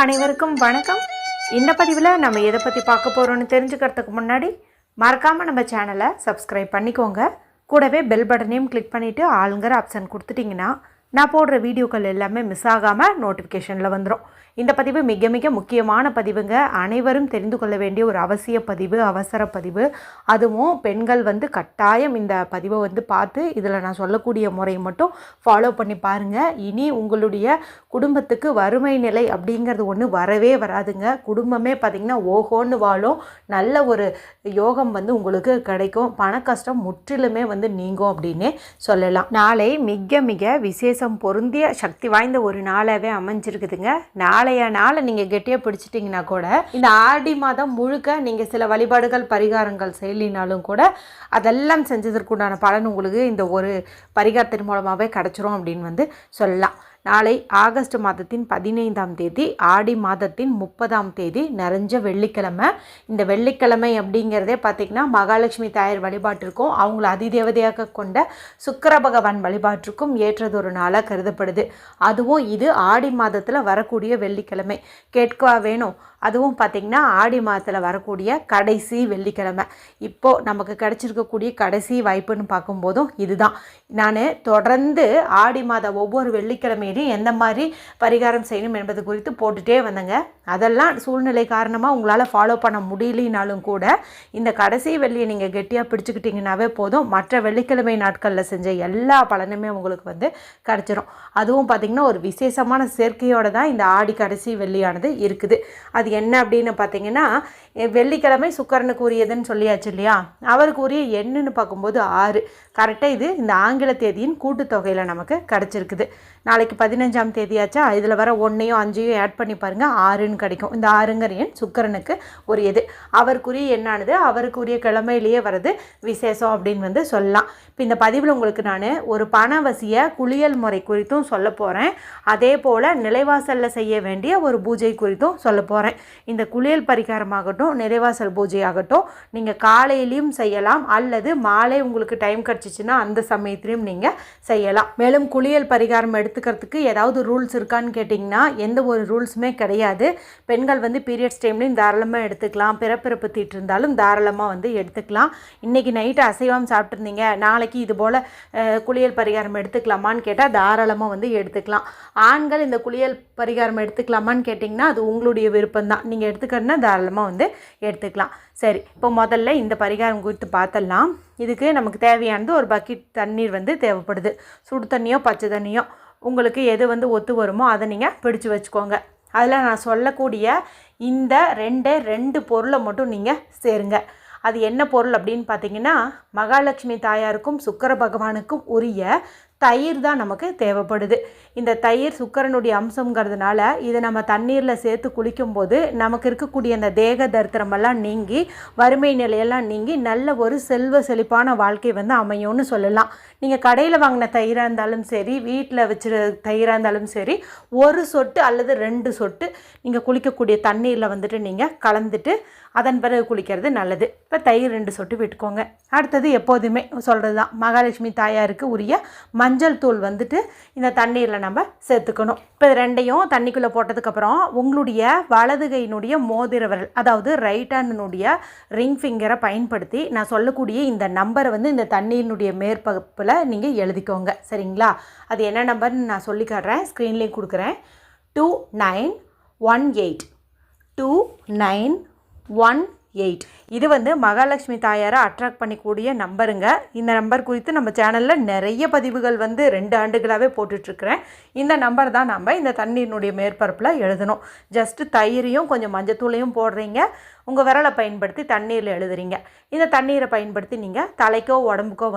அனைவருக்கும் வணக்கம். இந்த பதிவில் நம்ம எதை பற்றி பார்க்க போகிறோன்னு தெரிஞ்சுக்கிறதுக்கு முன்னாடி மறக்காமல் நம்ம சேனலை சப்ஸ்கிரைப் பண்ணிக்கோங்க. கூடவே பெல் பட்டனையும் கிளிக் பண்ணிவிட்டு ஆளுங்கிற ஆப்ஷன் கொடுத்துட்டிங்கன்னா நான் போடுற வீடியோக்கள் எல்லாமே மிஸ் ஆகாமல் நோட்டிஃபிகேஷனில் வந்துடும். இந்த பதிவு மிக மிக முக்கியமான பதிவுங்க. அனைவரும் தெரிந்து கொள்ள வேண்டிய ஒரு அவசிய பதிவு, அவசர பதிவு. அதுவும் பெண்கள் கட்டாயம் இந்த பதிவை பார்த்து இதில் நான் சொல்லக்கூடிய முறையை மட்டும் ஃபாலோ பண்ணி பாருங்கள். இனி உங்களுடைய குடும்பத்துக்கு வறுமை நிலை அப்படிங்கிறது ஒன்று வரவே வராதுங்க. குடும்பமே பார்த்திங்கன்னா ஓஹோன்னு வாழும். நல்ல ஒரு யோகம் உங்களுக்கு கிடைக்கும். பண கஷ்டம் முற்றிலுமே நீங்கும் அப்படின்னே சொல்லலாம். நாளை மிக மிக விசேஷம் பொருந்திய சக்தி வாய்ந்த ஒரு நாளாகவே அமைஞ்சிருக்குதுங்க. நாளைய நாளை நீங்கள் கெட்டியாக பிடிச்சிட்டிங்கன்னா கூட இந்த ஆடி மாதம் முழுக்க நீங்கள் சில வழிபாடுகள் பரிகாரங்கள் செய்யலினாலும் கூட அதெல்லாம் செஞ்சதற்குண்டான பலன் உங்களுக்கு இந்த ஒரு பரிகாரத்தின் மூலமாகவே கிடச்சிரும் அப்படின்னு சொல்லலாம். நாளை ஆகஸ்ட் மாதத்தின் 15ஆம் தேதி, ஆடி மாதத்தின் 30ஆம் தேதி நிறைஞ்ச வெள்ளிக்கிழமை. இந்த வெள்ளிக்கிழமை அப்படிங்கிறதே பார்த்திங்கன்னா மகாலட்சுமி தாயார் வழிபாட்டிற்கும் அவங்கள அதிதேவதையாக கொண்ட சுக்கிர பகவான் வழிபாட்டிற்கும் ஏற்றதொரு நாளாக கருதப்படுது. அதுவும் இது ஆடி மாதத்தில் வரக்கூடிய வெள்ளிக்கிழமை. கேட்கவா வேணும்? அதுவும் பார்த்திங்கன்னா ஆடி மாதத்தில் வரக்கூடிய கடைசி வெள்ளிக்கிழமை. இப்போது நமக்கு கிடச்சிருக்கக்கூடிய கடைசி வாய்ப்புன்னு பார்க்கும்போதும் இதுதான். நான் தொடர்ந்து ஆடி மாதம் ஒவ்வொரு வெள்ளிக்கிழமையிலையும் எந்த மாதிரி பரிகாரம் செய்யணும் என்பது குறித்து போட்டுகிட்டே வந்தேங்க. அதெல்லாம் சூழ்நிலை காரணமாக உங்களால் ஃபாலோ பண்ண முடியலினாலும் கூட இந்த கடைசி வெள்ளியை நீங்கள் கெட்டியாக பிடிச்சிக்கிட்டிங்கனாவே போதும். மற்ற வெள்ளிக்கிழமை நாட்களில் செஞ்ச எல்லா பலனுமே உங்களுக்கு கிடச்சிரும். அதுவும் பார்த்திங்கன்னா ஒரு விசேஷமான சேர்க்கையோடு தான் இந்த ஆடி கடைசி வெள்ளியானது இருக்குது. அது என்ன அப்படின்னு பார்த்தீங்கன்னா, வெள்ளிக்கிழமை சுக்கிரனுக்கு உரியதுன்னு சொல்லியாச்சு இல்லையா? அவருக்கு உரிய எண்ணுன்னு பார்க்கும்போது 6. கரெக்டாக இது இந்த ஆங்கில தேதியின் கூட்டுத்தொகையில் நமக்கு கிடச்சிருக்குது. நாளைக்கு 15ஆம் தேதியாச்சா, இதில் வர 1ஐயும் 5ஐயும் ஆட் பண்ணி பாருங்கள், 6ன்னு கிடைக்கும். இந்த 6ங்கிற எண் சுக்கிரனுக்கு உரியது. அவருக்குரிய எண்ணானது அவருக்குரிய கிழமையிலேயே வர்றது விசேஷம் அப்படின்னு சொல்லலாம். இப்போ இந்த பதிவில் உங்களுக்கு நான் ஒரு பணவசிய குளியல் முறை குறித்தும் சொல்ல போகிறேன். அதே போல் நிலைவாசலில் செய்ய வேண்டிய ஒரு பூஜை குறித்தும் சொல்ல போகிறேன். இந்த குளியல் பரிகாரமாகட்டும், நிலைவாசல் பூஜை ஆகட்டும், நீங்கள் காலையிலையும் செய்யலாம் அல்லது மாலை உங்களுக்கு டைம் கிடச்சிச்சின்னா அந்த சமயத்திலையும் நீங்கள் செய்யலாம். மேலும் குளியல் பரிகாரம் எடுத்துக்கிறதுக்கு ஏதாவது ரூல்ஸ் இருக்கான்னு கேட்டிங்கன்னா எந்த ஒரு ரூல்ஸுமே கிடையாது. பெண்கள் பீரியட்ஸ் டைம்லையும் தாராளமாக எடுத்துக்கலாம். பிறப்பிறப்பு தீட்டு இருந்தாலும் தாராளமாக எடுத்துக்கலாம். இன்றைக்கி நைட்டு அசைவம் சாப்பிட்ருந்தீங்க, நாளைக்கு இது போல் குளியல் பரிகாரம் எடுத்துக்கலாமான்னு கேட்டால் தாராளமாக எடுத்துக்கலாம். ஆண்கள் இந்த குளியல் பரிகாரம் எடுத்துக்கலாமான்னு கேட்டிங்கன்னா அது உங்களுடைய விருப்பம்தான். நீங்கள் எடுத்துக்கிறதுனா தாராளமாக எடுத்துக்கலாம். சரி, இப்போ முதல்ல இந்த பரிகாரம் குறித்து பார்த்தலாம். இதுக்கு நமக்கு தேவையானது ஒரு பக்கெட் தண்ணீர் தேவைப்படுது. சுடு தண்ணியோ பச்சை தண்ணியோ உங்களுக்கு எது ஒத்து வருமோ அதை நீங்கள் பிடிச்சு வச்சுக்கோங்க. அதில் நான் சொல்லக்கூடிய இந்த ரெண்டு பொருளை மட்டும் நீங்கள் சேருங்க. அது என்ன பொருள் அப்படின்னு பார்த்தீங்கன்னா, மகாலட்சுமி தாயாருக்கும் சுக்கிர பகவானுக்கும் உரிய தயிர் தான் நமக்கு தேவைப்படுது. இந்த தயிர் சுக்கிரனுடைய அம்சங்கிறதுனால இதை நம்ம தண்ணீரில் சேர்த்து குளிக்கும்போது நமக்கு இருக்கக்கூடிய அந்த தேக தரித்திரமெல்லாம் நீங்கி வறுமை நிலையெல்லாம் நீங்கி நல்ல ஒரு செல்வ செழிப்பான வாழ்க்கை அமையும்னு சொல்லலாம். நீங்கள் கடையில் வாங்கின தயிராக இருந்தாலும் சரி, வீட்டில் வச்சுரு தயிராக இருந்தாலும் சரி, ஒரு சொட்டு அல்லது 2 சொட்டு நீங்கள் குளிக்கக்கூடிய தண்ணீரில் நீங்கள் கலந்துட்டு அதன் பிறகு குளிக்கிறது நல்லது. இப்போ தயிர் 2 சொட்டு விட்டுக்கோங்க. அடுத்தது எப்போதுமே சொல்கிறது தான், மகாலட்சுமி தாயாருக்கு உரிய மஞ்சள் தூள் இந்த தண்ணீரில் நம்ம சேர்த்துக்கணும். இப்போ இது ரெண்டையும் தண்ணிக்குள்ளே போட்டதுக்கப்புறம் உங்களுடைய வலது கையினுடைய மோதிர விரல், அதாவது ரைட் ஹேண்டினுடைய ரிங் ஃபிங்கரை பயன்படுத்தி நான் சொல்லக்கூடிய இந்த நம்பரை இந்த தண்ணீரினுடைய மேற்பரப்பில் நீங்கள் எழுதிக்கோங்க. சரிங்களா? அது என்ன நம்பர்னு நான் சொல்லி காட்டுறேன், ஸ்க்ரீன்லேயும் கொடுக்குறேன். 2918 2918. இது மகாலட்சுமி தாயாரை அட்ராக்ட் பண்ணிக்கூடிய நம்பருங்க. இந்த நம்பர் குறித்து நம்ம சேனலில் நிறைய பதிவுகள் 2 ஆண்டுகளாகவே போட்டுட்ருக்கிறேன். இந்த நம்பர் தான் நம்ம இந்த தண்ணீரினுடைய மேற்பரப்பில் எழுதணும். ஜஸ்ட்டு தயிரையும் கொஞ்சம் மஞ்சத்தூளையும் போடுறீங்க, உங்கள் விரலை பயன்படுத்தி தண்ணீரில் எழுதுறீங்க. இந்த தண்ணீரை பயன்படுத்தி நீங்கள் தலைக்கோ உடம்புக்கோ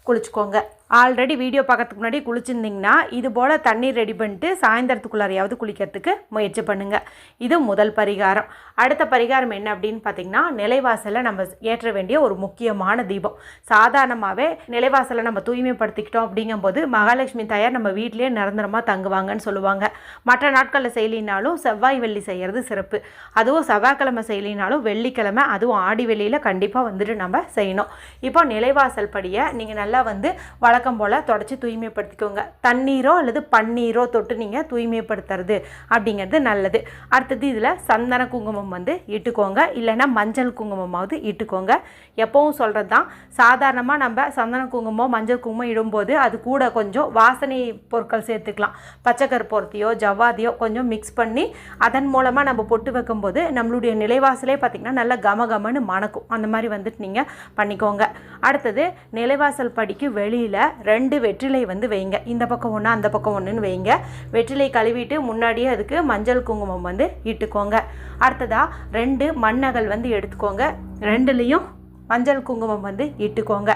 குளிச்சுக்கோங்க. ஆல்ரெடி வீடியோ பார்க்கறதுக்கு முன்னாடி குளிச்சிருந்திங்கன்னா இது போல் தண்ணீர் ரெடி பண்ணிட்டு சாயந்தரத்துக்குள்ளாரையாவது குளிக்கிறதுக்கு முயற்சி பண்ணுங்கள். இது முதல் பரிகாரம். அடுத்த பரிகாரம் என்ன அப்படின்னு பார்த்திங்கன்னா, நிலைவாசலை நம்ம ஏற்ற வேண்டிய ஒரு முக்கியமான தீபம். சாதாரணமாகவே நிலைவாசலை நம்ம தூய்மைப்படுத்திக்கிட்டோம் அப்படிங்கும்போது மகாலட்சுமி தாயார் நம்ம வீட்டிலேயே நிரந்தரமாக தங்குவாங்கன்னு சொல்லுவாங்க. மற்ற நாட்களில் செய்யலினாலும் செவ்வாய் வெள்ளி செய்கிறது சிறப்பு. அதுவும் செவ்வாய்க்கிழமை செய்யலினாலும் வெள்ளிக்கிழமை, அதுவும் ஆடி வெள்ளியில் கண்டிப்பாக நம்ம செய்யணும். இப்போ நிலைவாசல் படியை நீங்கள் நல்லா வழக்கமாக வழக்கம் போல் தொடச்சி தூய்மைப்படுத்திக்கோங்க. தண்ணீரோ அல்லது பன்னீரோ தொட்டு நீங்கள் தூய்மைப்படுத்துறது அப்படிங்கிறது நல்லது. அடுத்தது இதில் சந்தன குங்குமம் வந்து இட்டுக்கோங்க, இல்லைன்னா மஞ்சள் குங்குமமாவது இட்டுக்கோங்க. எப்பவும் சொல்கிறது தான், சாதாரணமாக நம்ம சந்தன குங்குமம் மஞ்சள் குங்குமம் இடும்போது அது கூட கொஞ்சம் வாசனை பொருட்கள் சேர்த்துக்கலாம். பச்சை கற்பூரத்தையோ ஜவ்வாதியோ கொஞ்சம் மிக்ஸ் பண்ணி அதன் மூலமாக நம்ம பொட்டு வைக்கும்போது நம்மளுடைய நிலைவாசலே பார்த்திங்கன்னா நல்லா கமகமன்னு மணக்கும். அந்த மாதிரி வந்துட்டு நீங்கள் பண்ணிக்கோங்க. அடுத்தது நிலைவாசல் படிக்கு வெளியில் 2 வெற்றிலை வந்து வைங்க. இந்த பக்கம் ஒன்று அந்த பக்கம் ஒன்றுன்னு வைங்க. வெற்றிலை கழுவிட்டு முன்னாடியே அதுக்கு மஞ்சள் குங்குமம் வந்து இட்டுக்கோங்க. அடுத்ததாக 2 மண்ணகல் வந்து எடுத்துக்கோங்க, 2லேயும் மஞ்சள் குங்குமம் வந்து இட்டுக்கோங்க.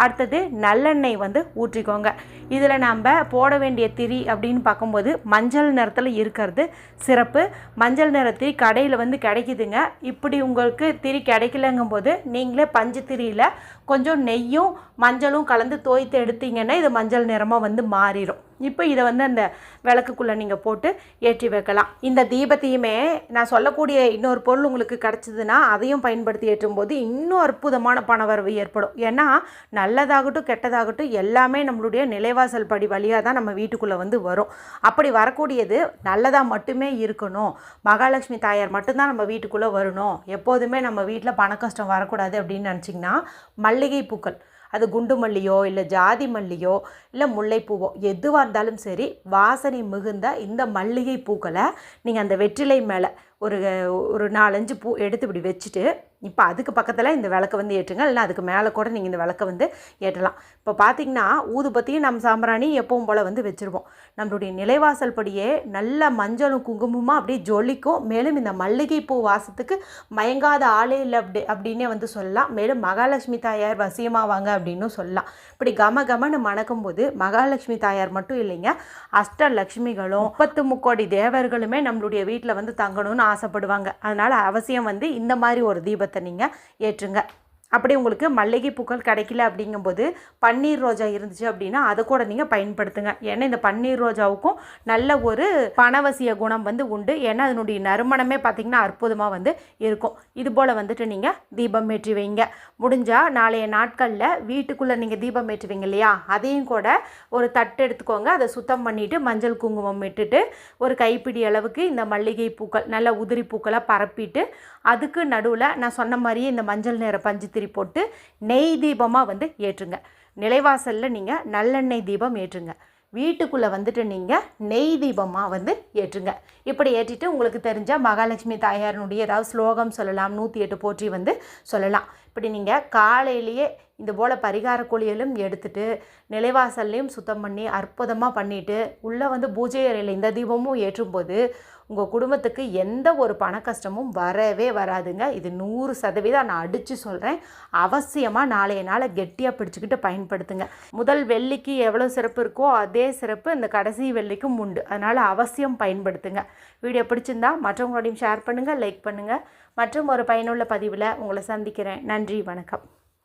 அடுத்தது நல்லெண்ணெய் வந்து ஊற்றிக்கோங்க. இதில் நம்ம போட வேண்டிய திரி அப்படின்னு பார்க்கும்போது மஞ்சள் நிறத்தில் இருக்கிறது சிறப்பு. மஞ்சள் நிற திரி கடையில் வந்து கிடைக்குதுங்க. இப்படி உங்களுக்கு திரி கிடைக்கலங்கும் போது நீங்களே பஞ்சு திரியில் கொஞ்சம் நெய்யும் மஞ்சளும் கலந்து தோய்த்து எடுத்தீங்கன்னா இது மஞ்சள் நிறமாக வந்து மாறிடும். இப்போ இதை வந்து அந்த விளக்குக்குள்ளே நீங்கள் போட்டு ஏற்றி வைக்கலாம். இந்த தீபத்தையுமே நான் சொல்லக்கூடிய இன்னொரு பொருள் உங்களுக்கு கிடச்சிதுன்னா அதையும் பயன்படுத்தி ஏற்றும்போது இன்னும் அற்புதமான பணவரவு ஏற்படும். ஏன்னா நல்லதாகட்டும் கெட்டதாகட்டும் எல்லாமே நம்மளுடைய நிலைவாசல் படி வழியாக தான் நம்ம வீட்டுக்குள்ளே வந்து வரும். அப்படி வரக்கூடியது நல்லதாக மட்டுமே இருக்கணும், மகாலட்சுமி தாயார் மட்டும்தான் நம்ம வீட்டுக்குள்ளே வரணும், எப்போதுமே நம்ம வீட்டில் பண கஷ்டம் வரக்கூடாது அப்படின்னு நினச்சிங்கன்னா மல்லிகை பூக்கள், அது குண்டு மல்லியோ இல்லை ஜாதி மல்லியோ இல்லை முல்லைப்பூவோ எதுவாக இருந்தாலும் சரி, வாசனை மிகுந்த இந்த மல்லிகை பூக்களை நீங்கள் அந்த வெற்றிலை மேலே ஒரு 4-5 பூ எடுத்து இப்படி வச்சுட்டு இப்போ அதுக்கு பக்கத்தில் இந்த விளக்கை வந்து ஏற்றுங்க, இல்லைனா அதுக்கு மேலே கூட நீங்கள் இந்த விளக்கை வந்து ஏற்றலாம். இப்போ பார்த்திங்கன்னா ஊதுபத்தியும் நம்ம சாம்பிராணி எப்பவும் போல் வந்து வச்சுருவோம். நம்மளுடைய நிலைவாசல் படியே நல்ல மஞ்சளும் குங்குமமாக அப்படியே ஜொலிக்கும். மேலும் இந்த மல்லிகைப்பூ வாசத்துக்கு மயங்காத ஆளே இல்லை அப்படின்னே வந்து சொல்லலாம். மேலும் மகாலட்சுமி தாயார் வசியமாவாங்க அப்படின்னு சொல்லலாம். இப்படி கமன்னு மணக்கும் போது மகாலட்சுமி தாயார் மட்டும் இல்லைங்க, அஷ்டலட்சுமிகளும் 33 தேவர்களுமே நம்மளுடைய வீட்டில் வந்து தங்கணும்னு ஆசைப்படுவாங்க. அதனால் அவசியம் வந்து இந்த மாதிரி ஒரு தீபத்தை நீங்கள் ஏற்றுங்க. அப்படி உங்களுக்கு மல்லிகை பூக்கள் கிடைக்கல அப்படிங்கும்போது பன்னீர் ரோஜா இருந்துச்சு அப்படின்னா அதை கூட நீங்கள் பயன்படுத்துங்க. ஏன்னா இந்த பன்னீர் ரோஜாவுக்கும் நல்ல ஒரு பணவசிய குணம் வந்து உண்டு. ஏன்னா அதனுடைய நறுமணமே பார்த்திங்கன்னா அற்புதமாக வந்து இருக்கும். இது போல் வந்துட்டு நீங்கள் தீபம் ஏற்றி வைங்க. முடிஞ்சால் நாளைய நாட்களில் வீட்டுக்குள்ளே நீங்கள் தீபம் ஏற்றுவீங்க இல்லையா, அதையும் கூட ஒரு தட்டு எடுத்துக்கோங்க, அதை சுத்தம் பண்ணிவிட்டு மஞ்சள் குங்குமம் இட்டுட்டு ஒரு கைப்பிடி அளவுக்கு இந்த மல்லிகை பூக்கள் நல்ல உதிரி பூக்களாக பரப்பிட்டு அதுக்கு நடுவில் நான் சொன்ன மாதிரியே இந்த மஞ்சள் நிற பஞ்சு திரி போட்டு நெய் தீபமாக வந்து ஏற்றுங்க. நிலைவாசலில் நீங்கள் நல்லெண்ணெய் தீபம் ஏற்றுங்க, வீட்டுக்குள்ளே வந்துட்டு நீங்கள் நெய் தீபமாக வந்து ஏற்றுங்க. இப்படி ஏற்றிட்டு உங்களுக்கு தெரிஞ்ச மகாலட்சுமி தாயாரினுடைய ஏதாவது ஸ்லோகம் சொல்லலாம், 108 போற்றி வந்து சொல்லலாம். இப்படி நீங்கள் காலையிலேயே இந்த போல் பரிகார குளியலும் எடுத்துகிட்டு நிலைவாசல்லையும் சுத்தம் பண்ணி அற்புதமாக பண்ணிவிட்டு உள்ளே வந்து பூஜை அறையில் இந்த தீபமும் ஏற்றும்போது உங்கள் குடும்பத்துக்கு எந்த ஒரு பண கஷ்டமும் வரவே வராதுங்க. இது 100% நான் அடித்து சொல்கிறேன். அவசியமாக நாளைய நாளை கெட்டியாக பிடிச்சிக்கிட்டு பயன்படுத்துங்க. முதல் வெள்ளிக்கு எவ்வளோ சிறப்பு இருக்கோ அதே சிறப்பு இந்த கடைசி வெள்ளிக்கும் உண்டு. அதனால் அவசியம் பயன்படுத்துங்க. வீடியோ பிடிச்சிருந்தா மற்றவங்களோடையும் ஷேர் பண்ணுங்கள், லைக் பண்ணுங்கள். மற்றும் ஒரு பயனுள்ள பதிவில் உங்களை சந்திக்கிறேன். நன்றி, வணக்கம்.